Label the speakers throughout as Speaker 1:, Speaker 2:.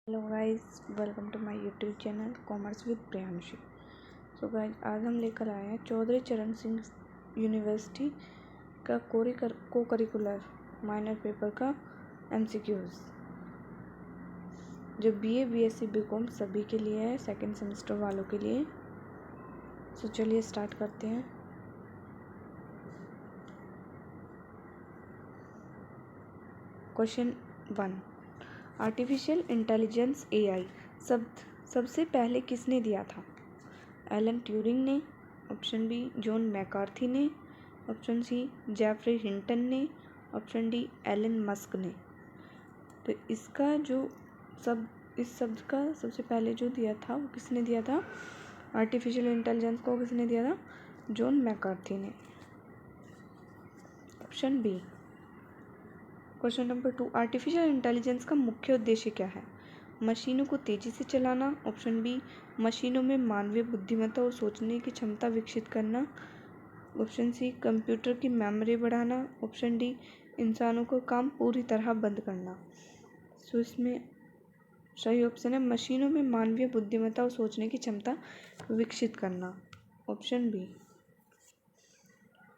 Speaker 1: Hello guys, welcome to my YouTube channel commerce with Priyanshi. So guys, आज हम लेकर आए हैं चौधरी चरण सिंह यूनिवर्सिटी का को करिकुलर माइनर पेपर का एमसीक्यूज, जो बीए बीएससी बीकॉम सभी के लिए है, सेकंड सेमेस्टर वालों के लिए। सो चलिए स्टार्ट करते हैं। क्वेश्चन 1, आर्टिफिशियल इंटेलिजेंस एआई सबसे पहले किसने दिया था? एलन ट्यूरिंग ने, ऑप्शन बी जॉन मैकार्थी ने, ऑप्शन सी जेफरी हिंटन ने, ऑप्शन डी एलन मस्क ने। तो इसका जो इस शब्द का सबसे पहले जो दिया था वो किसने दिया था? आर्टिफिशियल इंटेलिजेंस को किसने दिया था? जॉन मैकार्थी ने। Option B. Question number 2, artificial intelligence का मुख्य उद्देश्य क्या है? मशीनों को तेजी से चलाना, ऑप्शन बी मशीनों में मानवीय बुद्धिमत्ता और सोचने की क्षमता विकसित करना, ऑप्शन सी कंप्यूटर की मेमोरी बढ़ाना, ऑप्शन डी इंसानों को काम पूरी तरह बंद करना। सो इसमें सही ऑप्शन है मशीनों में मानवीय बुद्धिमत्ता और सोचने की क्षमता विकसित करना, ऑप्शन बी।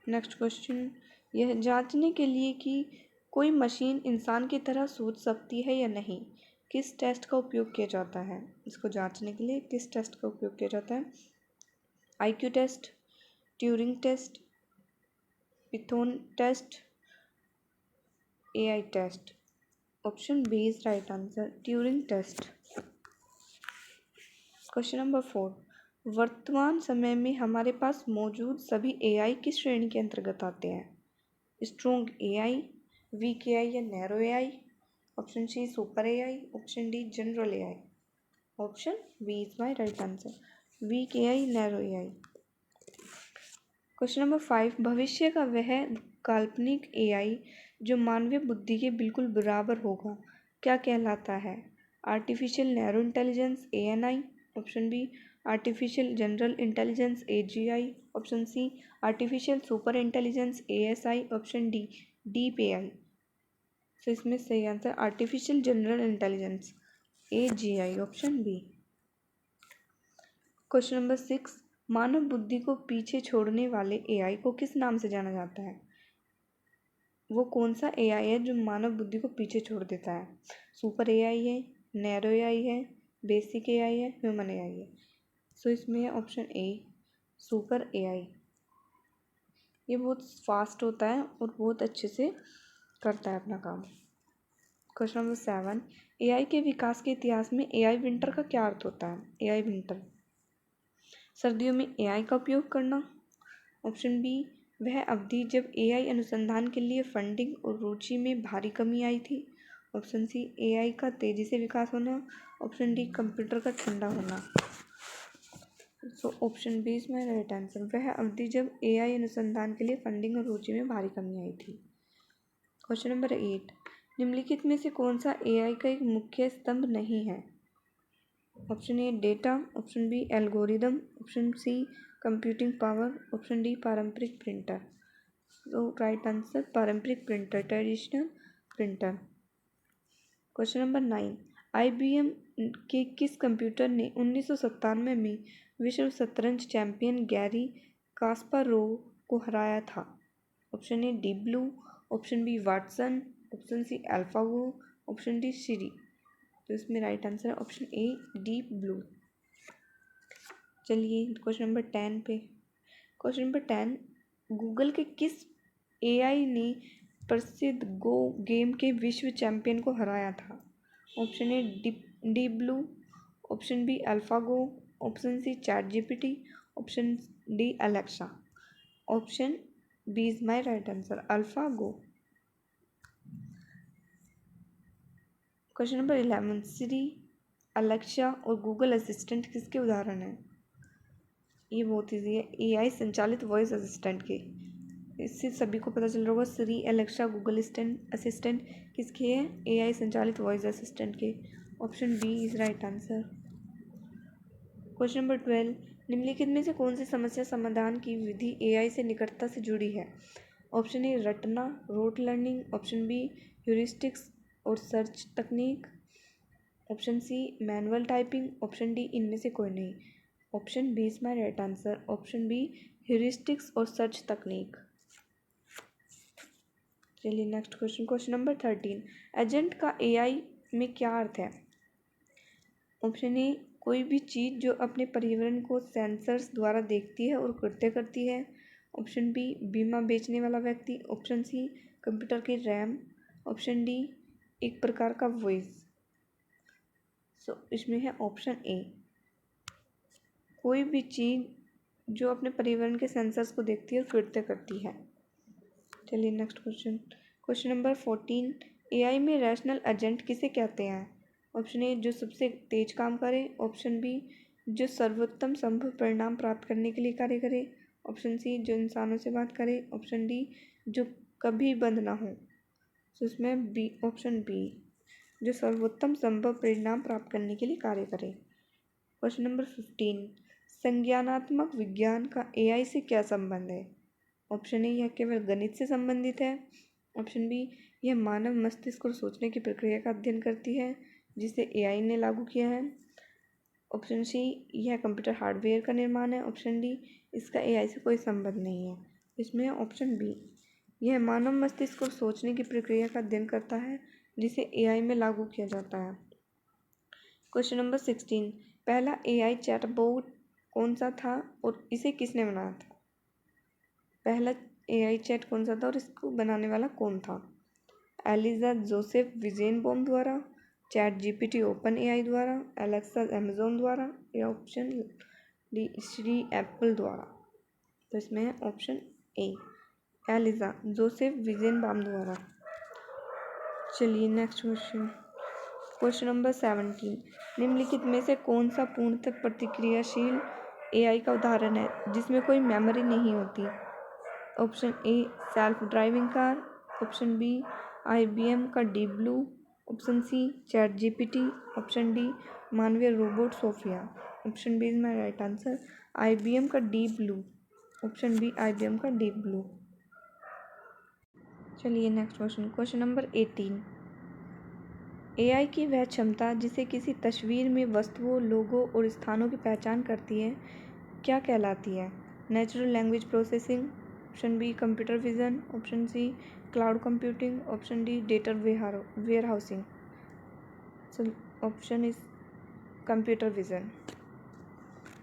Speaker 1: नेक्स्ट क्वेश्चन, यह जांचने के लिए कि कोई मशीन इंसान की तरह सोच सकती है या नहीं, किस टेस्ट का उपयोग किया जाता है? इसको जांचने के लिए किस टेस्ट का उपयोग किया जाता है? IQ test, Turing test, Python test, AI test. Option B is right answer, Turing test. Question number 4, वर्तमान समय में हमारे पास मौजूद सभी एआई किस श्रेणी के अंतर्गत आते हैं? स्ट्रॉन्ग एआई, वीक एआई या narrow AI, option C super AI, option D general AI. Option B is my right answer, weak AI, narrow AI. Question number 5, भविष्य का वह काल्पनिक एआई जो मानवीय बुद्धि के बिल्कुल बराबर होगा क्या कहलाता है? Artificial narrow intelligence ANI, option B artificial general intelligence AGI, option C artificial super intelligence ASI, option D deep AI. तो इसमें सही answer artificial general intelligence AGI, option B. Question number 6, मानव बुद्धि को पीछे छोड़ने वाले एआई को किस नाम से जाना जाता है? वो कौन सा एआई है जो मानव बुद्धि को पीछे छोड़ देता है? सुपर एआई है, नैरो एआई है, बेसिक एआई है, ह्यूमन एआई है। सो इसमें है ऑप्शन ए सुपर एआई। ये बहुत फास्ट होता है और बहुत अच्छे से करता है अपना काम। क्वेश्चन नंबर 7, एआई के विकास के इतिहास में एआई विंटर का क्या अर्थ होता है? एआई विंटर, सर्दियों में एआई का उपयोग करना, ऑप्शन बी वह अवधि जब एआई अनुसंधान के लिए फंडिंग और रुचि में भारी कमी आई थी, ऑप्शन सी एआई का तेजी से विकास होना, ऑप्शन डी कंप्यूटर का ठंडा होना। So option B is my right answer, वह अवधि जब एआई अनुसंधान के लिए फंडिंग और रुचि में भारी कमी आई थी। क्वेश्चन नंबर 8, निम्नलिखित में से कौन सा एआई का एक मुख्य स्तंभ नहीं है? Option A data, option B algorithm, option C computing power, option D पारंपरिक प्रिंटर। तो राइट आंसर पारंपरिक प्रिंटर, traditional printer. Question number 9, IBM के किस कंप्यूटर ने 1997 में विश्व शतरंज चैंपियन गैरी कास्पारोव को हराया था? Option A Deep Blue, option B Watson, option C AlphaGo, option D Siri. तो इसमें राइट आंसर है ऑप्शन ए डीप ब्लू। चलिए क्वेश्चन नंबर 10 पे। क्वेश्चन नंबर 10, गूगल के किस एआई ने प्रसिद्ध गो गेम के विश्व चैंपियन को हराया था? Option A Deep Blue, option B AlphaGo, option C chat GPT, option D Alexa. Option B is my right answer, AlphaGo. Question number 11, Siri, Alexa और गूगल असिस्टेंट किसके उदाहरण हैं? ये बहुत ईजी है, एआई संचालित वॉइस असिस्टेंट के। इससे सभी को पता चल रहा होगा सिरी, अलेक्सा, गूगल असिस्टेंट किसके हैं? एआई संचालित वॉइस असिस्टेंट के। Option B is right answer. Question number 12, निम्नलिखित में से कौन सी समस्या समाधान की विधि एआई से निकटता से जुड़ी है? ऑप्शन ए रटना, rote learning, option B heuristics और सर्च तकनीक, option C manual typing, option D इनमें से कोई नहीं, option B is my right answer, option B heuristics और सर्च तकनीक। चलिए next question, question number 13, agent का एआई में क्या अर्थ है? ऑप्शन ए कोई भी चीज़ जो अपने पर्यावरण को सेंसर्स द्वारा देखती है और कृत्य करती है, ऑप्शन बी बीमा बेचने वाला व्यक्ति, ऑप्शन सी कंप्यूटर की रैम, ऑप्शन डी एक प्रकार का वॉइस। इसमें है ऑप्शन ए कोई भी चीज़ जो अपने पर्यावरण के सेंसर्स को देखती है और कृत्य करती है। चलिए next question, question number 14, AI में रैशनल एजेंट किसे कहते हैं? ऑप्शन ए जो सबसे तेज काम करे, ऑप्शन बी जो सर्वोत्तम संभव परिणाम प्राप्त करने के लिए कार्य करे, ऑप्शन सी जो इंसानों से बात करे, ऑप्शन डी जो कभी बंद ना हो। इसमें बी ऑप्शन बी जो सर्वोत्तम संभव परिणाम प्राप्त करने के लिए कार्य करे। क्वेश्चन नंबर 15, संज्ञानात्मक विज्ञान का एआई से क्या संबंध है? ऑप्शन ए यह केवल गणित से संबंधित है, ऑप्शन बी यह मानव मस्तिष्क और सोचने की प्रक्रिया का अध्ययन करती है जिसे एआई ने लागू किया है, ऑप्शन सी यह कंप्यूटर हार्डवेयर का निर्माण है, ऑप्शन डी इसका एआई से कोई संबंध नहीं है। इसमें ऑप्शन बी यह मानव मस्तिष्क और सोचने की प्रक्रिया का अध्ययन करता है जिसे एआई में लागू किया जाता है। क्वेश्चन नंबर 16, पहला एआई चैटबॉट कौन सा था और इसे किसने बनाया था? पहला एआई चैट कौन सा था और इसको बनाने वाला कौन था? एलिजा जोसेफ विजेनबॉम द्वारा, चैट जीपीटी ओपन एआई द्वारा, एलेक्सा अमेजोन द्वारा, या ऑप्शन डी श्री एप्पल द्वारा। तो इसमें है ऑप्शन ए एलिजा जोसेफ विजेनबॉम द्वारा। चलिए नेक्स्ट क्वेश्चन, क्वेश्चन नंबर 17, निम्नलिखित में से कौन सा पूर्णतः प्रतिक्रियाशील एआई का उदाहरण है जिसमें कोई मेमोरी नहीं होती? Option A self driving car, option B IBM का Deep Blue, option C chat GPT, option D मानवीय robot Sophia. Option B is my right answer, IBM का Deep Blue, option B IBM का Deep Blue. चलिए next question, question number 18, AI की वह क्षमता जिसे किसी तस्वीर में वस्तुओं, लोगों और स्थानों की पहचान करती है क्या कहलाती है? Natural language processing, option B computer vision, option C cloud computing, option D data warehousing. Option is computer vision,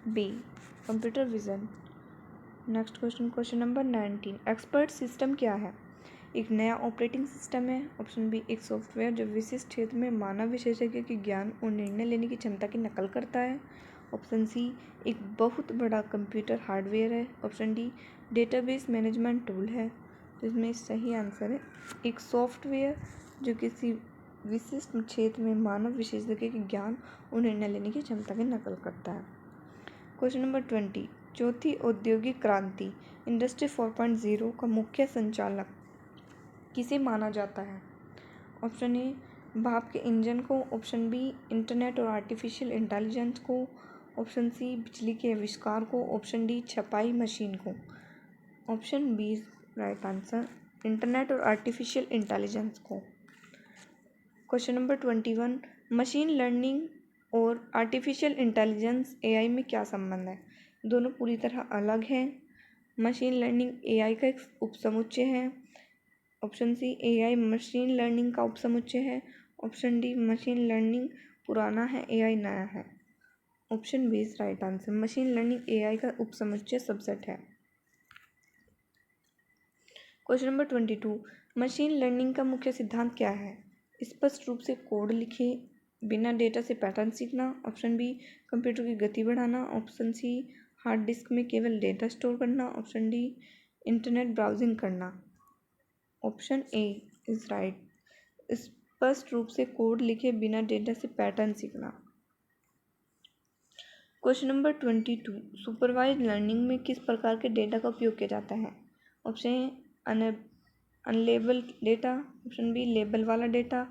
Speaker 1: B computer vision. Next question, question number 19, expert system क्या है? एक नया ऑपरेटिंग सिस्टम है, option B एक software जो विशिष्ट क्षेत्र में मानव विशेषज्ञ के ज्ञान और निर्णय लेने की क्षमता की नकल करता है, ऑप्शन सी एक बहुत बड़ा कंप्यूटर हार्डवेयर है, option D database management tool है। तो इसमें सही आंसर है एक सॉफ्टवेयर जो किसी विशिष्ट क्षेत्र में मानव विशेषज्ञ के ज्ञान और निर्णय लेने की क्षमता की नकल करता है। क्वेश्चन नंबर 20, चौथी औद्योगिक क्रांति इंडस्ट्री 4.0 का मुख्य संचालक किसे माना जाता है? ऑप्शन ए भाप के इंजन को, ऑप्शन बी इंटरनेट और आर्टिफिशियल इंटेलिजेंस को, ऑप्शन सी बिजली के आविष्कार को, ऑप्शन डी छपाई मशीन को। Option B right answer, internet और आर्टिफिशियल इंटेलिजेंस को। क्वेश्चन नंबर 21, मशीन लर्निंग और आर्टिफिशियल इंटेलिजेंस एआई में क्या संबंध है? दोनों पूरी तरह अलग हैं। मशीन लर्निंग एआई का एक उपसमुच्चय है, option C AI machine learning का उपसमुच्चय है, ऑप्शन डी मशीन लर्निंग पुराना है एआई नया है। Option B is right answer, machine learning AI का उपसमुच्चय सबसेट है। क्वेश्चन नंबर 22, मशीन लर्निंग का मुख्य सिद्धांत क्या है? स्पष्ट रूप से कोड लिखे, बिना डेटा से पैटर्न सीखना, ऑप्शन बी कंप्यूटर की गति बढ़ाना, ऑप्शन सी हार्ड डिस्क में केवल डेटा स्टोर करना, ऑप्शन डी इंटरनेट ब्राउजिंग करना। ऑप्शन ए इज राइट, स्पष्ट रूप से कोड लिखे, बिना डेटा से पैटर्न सीखना। क्वेश्चन नंबर 22, सुपरवाइज्ड लर्निंग में किस प्रकार के डेटा का उपयोग किया जाता है? Option A unlabel data, option B label वाला डेटा,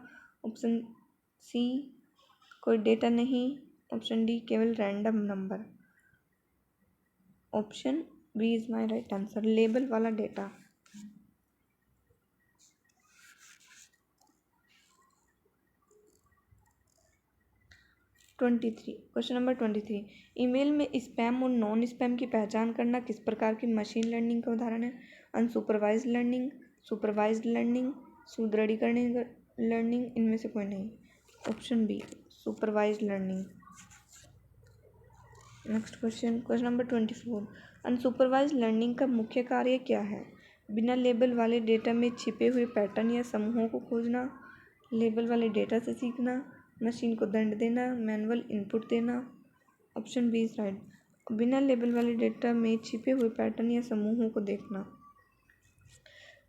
Speaker 1: ऑप्शन सी कोई डेटा नहीं, ऑप्शन डी केवल random number. Option B is my right answer, label वाला डेटा। क्वेश्चन नंबर 23, ईमेल में स्पैम और नॉन स्पैम की पहचान करना किस प्रकार की मशीन लर्निंग का उदाहरण है? अनसुपरवाइज्ड लर्निंग, सुपरवाइज्ड लर्निंग, सुदृढ़ीकरण लर्निंग, इनमें से कोई नहीं। Option B, supervised learning. Next question number 24, unsupervised learning का मुख्य कार्य क्या है? बिना लेबल वाले डेटा में छिपे हुए पैटर्न या समूहों को खोजना, लेबल वाले डेटा से सीखना, मशीन को दंड देना, मैनुअल इनपुट देना। ऑप्शन बी इज राइट, बिना लेबल वाले डेटा में छिपे हुए पैटर्न या समूहों को देखना।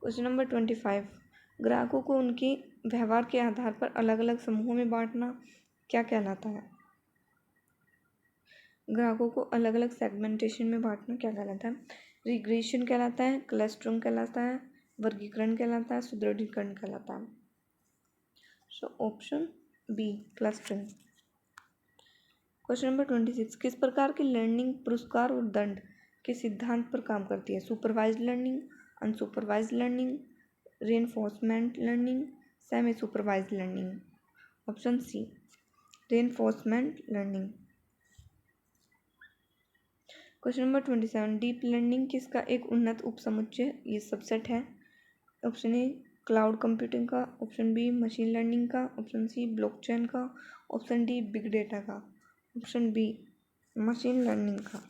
Speaker 1: क्वेश्चन नंबर 25, ग्राहकों को उनके व्यवहार के आधार पर अलग अलग समूहों में बांटना क्या कहलाता है? ग्राहकों को अलग अलग सेगमेंटेशन में बांटना क्या कहलाता है? रिग्रेशन कहलाता है, क्लस्टरिंग कहलाता है, वर्गीकरण कहलाता है, सुदृढ़ीकरण कहलाता है। So option B, clustering. Question number 26, किस प्रकार की लर्निंग पुरस्कार और दंड के सिद्धांत पर काम करती है? Supervised learning, unsupervised learning, reinforcement learning, semi supervised learning. Option C, reinforcement learning. Question number 27, deep learning किसका एक उन्नत उपसमुच्चय ये सबसेट है? ऑप्शन ए, क्लाउड कंप्यूटिंग का, ऑप्शन बी, मशीन लर्निंग का, ऑप्शन सी, ब्लॉकचेन का, ऑप्शन डी, बिग डेटा का। ऑप्शन बी, मशीन लर्निंग का।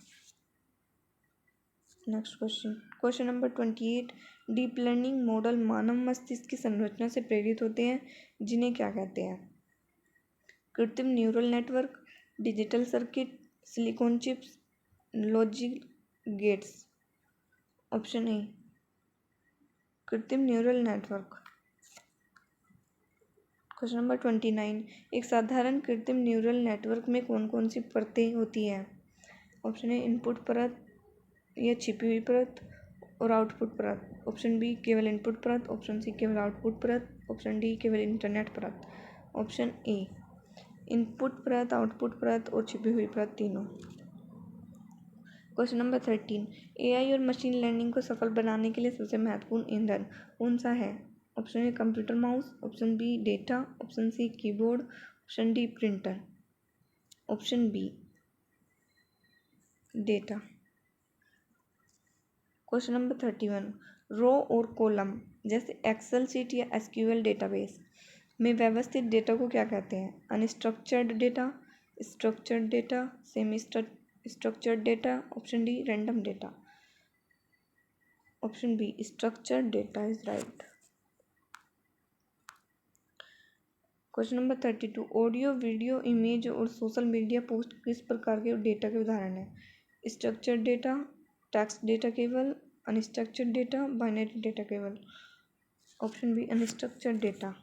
Speaker 1: Next question number 28, deep learning model मानव मस्तिष्क की संरचना से प्रेरित होते हैं जिन्हें क्या कहते हैं? कृत्रिम neural network, digital circuit, silicon chips, logic gates. Option A, कृत्रिम न्यूरल नेटवर्क। क्वेश्चन नंबर 29, एक साधारण कृत्रिम न्यूरल नेटवर्क में कौन कौन सी परतें होती हैं? ऑप्शन ए, इनपुट परत या छिपी हुई परत और आउटपुट परत। ऑप्शन बी, केवल इनपुट परत, ऑप्शन सी, केवल आउटपुट परत, ऑप्शन डी, केवल इंटरनेट परत। ऑप्शन ए, इनपुट परत, आउटपुट परत और छिपी हुई परत तीनों। क्वेश्चन नंबर 13, एआई और मशीन लर्निंग को सफल बनाने के लिए सबसे महत्वपूर्ण ईंधन कौन सा है? Option A, computer mouse, option B, data, option C, keyboard, option D, printer. Option B, data. Question number 31, row और कॉलम जैसे एक्सेल शीट या एसक्यूएल डेटाबेस में व्यवस्थित डेटा को क्या कहते हैं? Unstructured data, structured data, semi structured data, option D, random data. Option B, structured data is right. Question number 32, audio, video, image और सोशल मीडिया पोस्ट किस प्रकार के डेटा के उदाहरण हैं? स्ट्रक्चर्ड डेटा, टेक्स्ट डेटा केवल, अनस्ट्रक्चर्ड डेटा, बाइनरी डेटा केवल। Option B, unstructured data.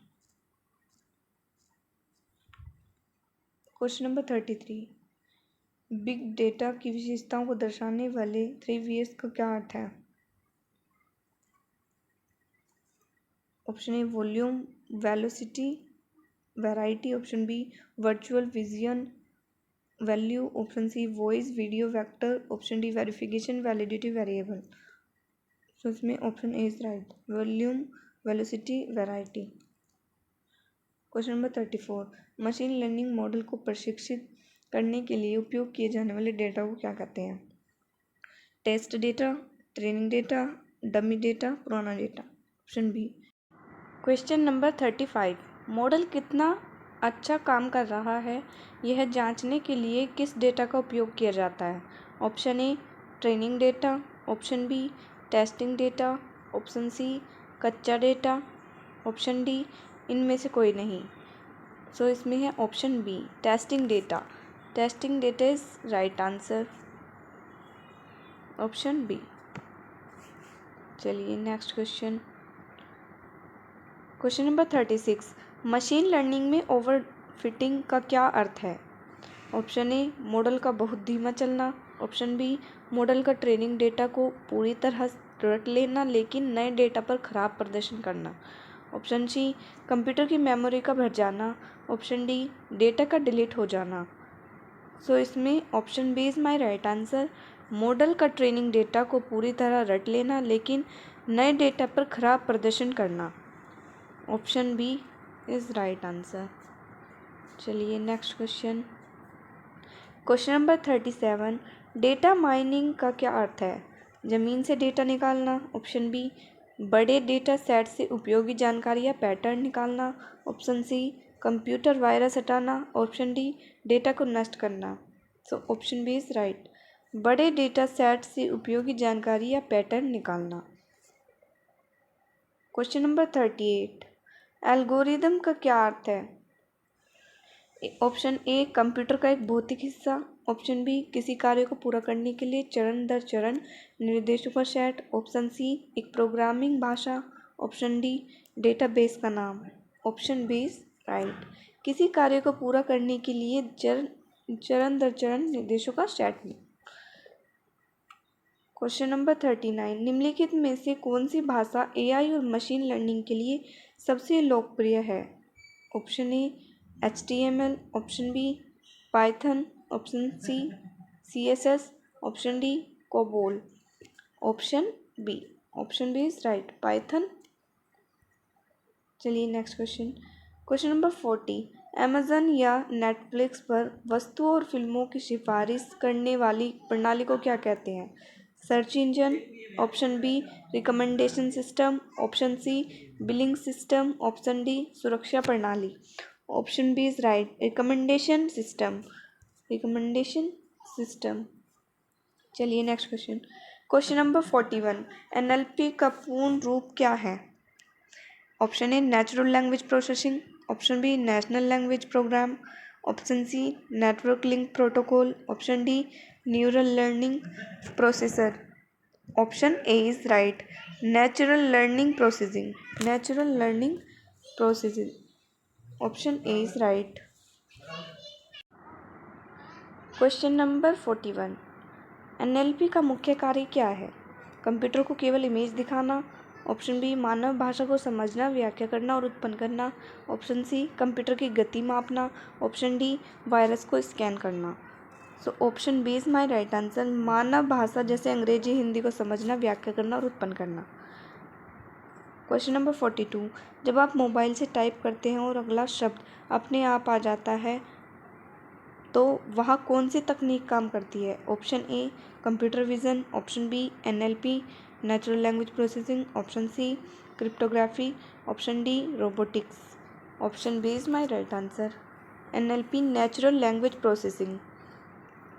Speaker 1: Question number 33, big data की विशेषताओं को दर्शाने वाले 3 V's का क्या अर्थ है? Option A, volume, velocity, variety, option B, virtual vision, value, option C, voice, video, vector, option D, verification, validity, variable. तो इसमें option A is right, volume, velocity, variety. Question number 34, machine learning model को प्रशिक्षित करने के लिए उपयोग किए जाने वाले डेटा को क्या कहते हैं? Test data, training data, dummy data, पुराना data. Option B. Question number 35, model कितना अच्छा काम कर रहा है यह जांचने के लिए किस डेटा का उपयोग किया जाता है? Option A, training data, option B, testing data, option C, कच्चा डेटा, ऑप्शन डी, इनमें से कोई नहीं। सो इसमें है option B, testing data. Testing data is right answer, option B. चलिए next question number 36, machine learning में ओवरफिटिंग का क्या अर्थ है? ऑप्शन ए, मॉडल का बहुत धीमा चलना, ऑप्शन बी, मॉडल का ट्रेनिंग डेटा को पूरी तरह रट लेना लेकिन नए डेटा पर खराब प्रदर्शन करना, ऑप्शन सी, कंप्यूटर की मेमोरी का भर जाना, ऑप्शन डी, डेटा का डिलीट हो जाना। सो इसमें option B is my right answer, model का ट्रेनिंग डेटा को पूरी तरह रट लेना लेकिन नए डेटा पर खराब प्रदर्शन करना। Option B is right answer. चलिए next question question number 37, data mining का क्या अर्थ है? ज़मीन से डेटा निकालना। ऑप्शन बी, बड़े डेटा सेट से उपयोगी जानकारी या पैटर्न निकालना। ऑप्शन सी, कंप्यूटर वायरस हटाना। ऑप्शन डी, डेटा को नष्ट करना। So option B is right, बड़े डेटा सेट से उपयोगी जानकारी या पैटर्न निकालना। क्वेश्चन नंबर 38, एल्गोरिदम का क्या अर्थ है? ऑप्शन ए, कंप्यूटर का एक भौतिक हिस्सा। ऑप्शन बी, किसी कार्य को पूरा करने के लिए चरण दर चरण निर्देशों का सेट। ऑप्शन सी, एक प्रोग्रामिंग भाषा। ऑप्शन डी, डेटाबेस का नाम। ऑप्शन बी इज राइट, किसी कार्य को पूरा करने के लिए चरण दर चरण निर्देशों का सेट। क्वेश्चन नंबर 39, निम्नलिखित में से कौन सी भाषा एआई और मशीन लर्निंग के लिए सबसे लोकप्रिय है? Option A, HTML। Option B, Python. Option C, CSS। Option D, COBOL. Option B is right, Python. चलिए next question. Question number 40, Amazon या नेटफ्लिक्स पर वस्तुओं और फिल्मों की सिफारिश करने वाली प्रणाली को क्या कहते हैं? Search engine. Option B, recommendation system. Option C, billing system. Option D, सुरक्षा प्रणाली। Option B is right, recommendation system. चलिए next question. Question number 41, NLP का पूर्ण रूप क्या है? Option A, natural language processing. Option B, national language program. Option C, network link protocol. Option D, neural learning processor. Option A is right, natural learning processing. Option A is right. Question number 41, NLP का मुख्य कार्य क्या है? Computer को केवल image दिखाना। Option B, मानव भाषा को समझना, व्याख्या करना और उत्पन्न करना। ऑप्शन सी, कंप्यूटर की गति मापना। ऑप्शन डी, वायरस को स्कैन करना। So option B is my right answer, मानव भाषा जैसे अंग्रेजी, हिंदी को समझना, व्याख्या करना और उत्पन्न करना। क्वेश्चन नंबर 42, जब आप मोबाइल से टाइप करते हैं और अगला शब्द अपने आप आ जाता है तो वहाँ कौन सी तकनीक काम करती है? Option A, computer vision. Option B, NLP, natural language processing. Option C, cryptography. Option D, robotics. Option B is my right answer, NLP, natural language processing.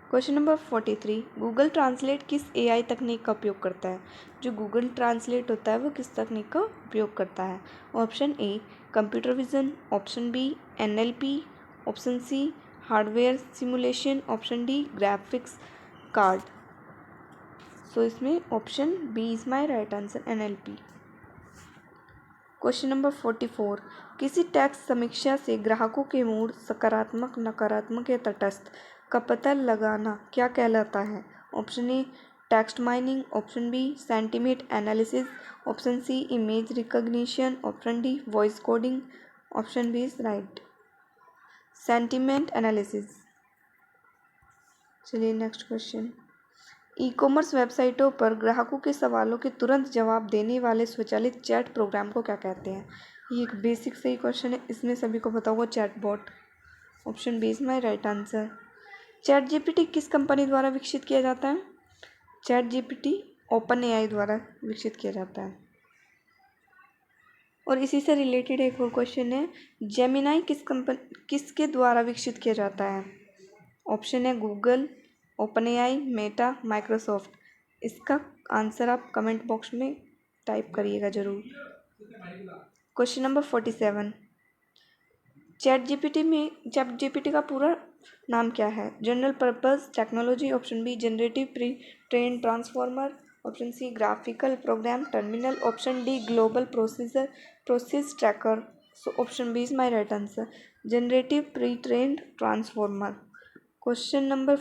Speaker 1: Question number 43, Google translate किस AI तकनीक का उपयोग करता है? जो Google translate होता है वो किस तकनीक का उपयोग करता है? Option A, computer vision. Option B, NLP। Option C, hardware simulation. Option D, graphics card. So इसमें option B is my right answer, NLP। Question number 44, किसी टैक्स समीक्षा से ग्राहकों के मूड सकारात्मक, नकारात्मक या तटस्थ का पता लगाना क्या कहलाता है? Option A, text mining. Option B, sentiment analysis. Option C, image recognition. Option D, voice coding. Option B is right, sentiment analysis. चलिए नेक्स्ट क्वेश्चन। ई-कॉमर्स वेबसाइटों पर ग्राहकों के सवालों के तुरंत जवाब देने वाले स्वचालित चैट प्रोग्राम को क्या कहते हैं? ये एक बेसिक सही क्वेश्चन है, इसमें सभी को पता होगा, chatbot. Option B is my right answer. Chat GPT किस कंपनी द्वारा विकसित किया जाता है? चैट जीपीटी OpenAI द्वारा विकसित किया जाता है। और इसी से रिलेटेड एक और क्वेश्चन है, जेमिनाई किसके द्वारा विकसित किया जाता है? ऑप्शन है गूगल, OpenAI, मेटा, माइक्रोसॉफ्ट। इसका आंसर आप कमेंट बॉक्स में टाइप करिएगा ज़रूर। क्वेश्चन नंबर 47, चैट जीपीटी का पूरा नाम क्या है? General purpose technology. Option B, generative pre train transformer. Option C, graphical program terminal. Option D, global process tracker. So option B is my right answer, generative pre trained transformer. Question number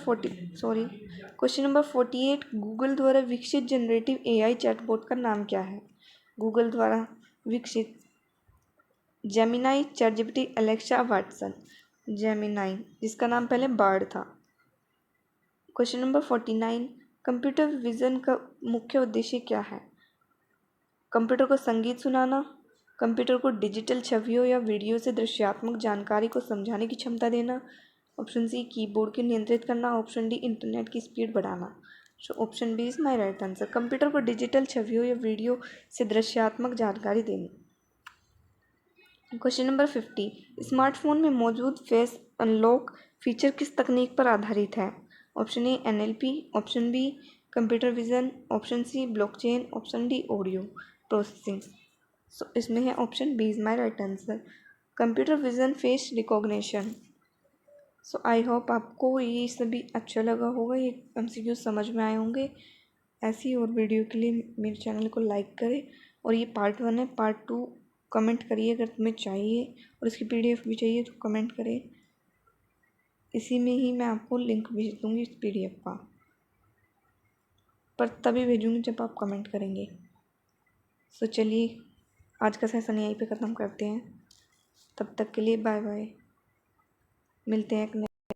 Speaker 1: 48, Google द्वारा विकसित generative AI chatbot का नाम क्या है? Google द्वारा विकसित Gemini, chat GPT, Alexa, Watson. Gemini, जिसका नाम पहले बार्ड था। क्वेश्चन नंबर 49, कंप्यूटर विज़न का मुख्य उद्देश्य क्या है? कंप्यूटर को संगीत सुनाना, कंप्यूटर को डिजिटल छवियों या वीडियो से दृश्यात्मक जानकारी को समझाने की क्षमता देना, ऑप्शन सी कीबोर्ड को नियंत्रित करना, ऑप्शन डी इंटरनेट की स्पीड बढ़ाना। So option B is my right answer. Computer को डिजिटल छवियों या वीडियो से दृश्यात्मक जानकारी देनी। क्वेश्चन नंबर 50, स्मार्टफोन में मौजूद फेस अनलॉक फीचर किस तकनीक पर आधारित है? Option A NLP, option B computer vision, option C blockchain, option D audio processing. So इसमें है option B is my right answer, computer vision face recognition. So I hope आपको ये सभी अच्छा लगा होगा, ये MCQ समझ में आए होंगे। ऐसी और वीडियो के लिए मेरे चैनल को लाइक करें। और ये पार्ट 1 है, पार्ट 2 कमेंट करिए अगर तुम्हें चाहिए, और इसकी PDF भी चाहिए तो कमेंट करें। इसी में ही मैं आपको लिंक भेज दूँगी इस PDF का, पर तभी भेजूँगी जब आप कमेंट करेंगे। सो चलिए आज का सेशन यहीं पे ख़त्म करते हैं। तब तक के लिए बाय बाय, मिलते हैं एक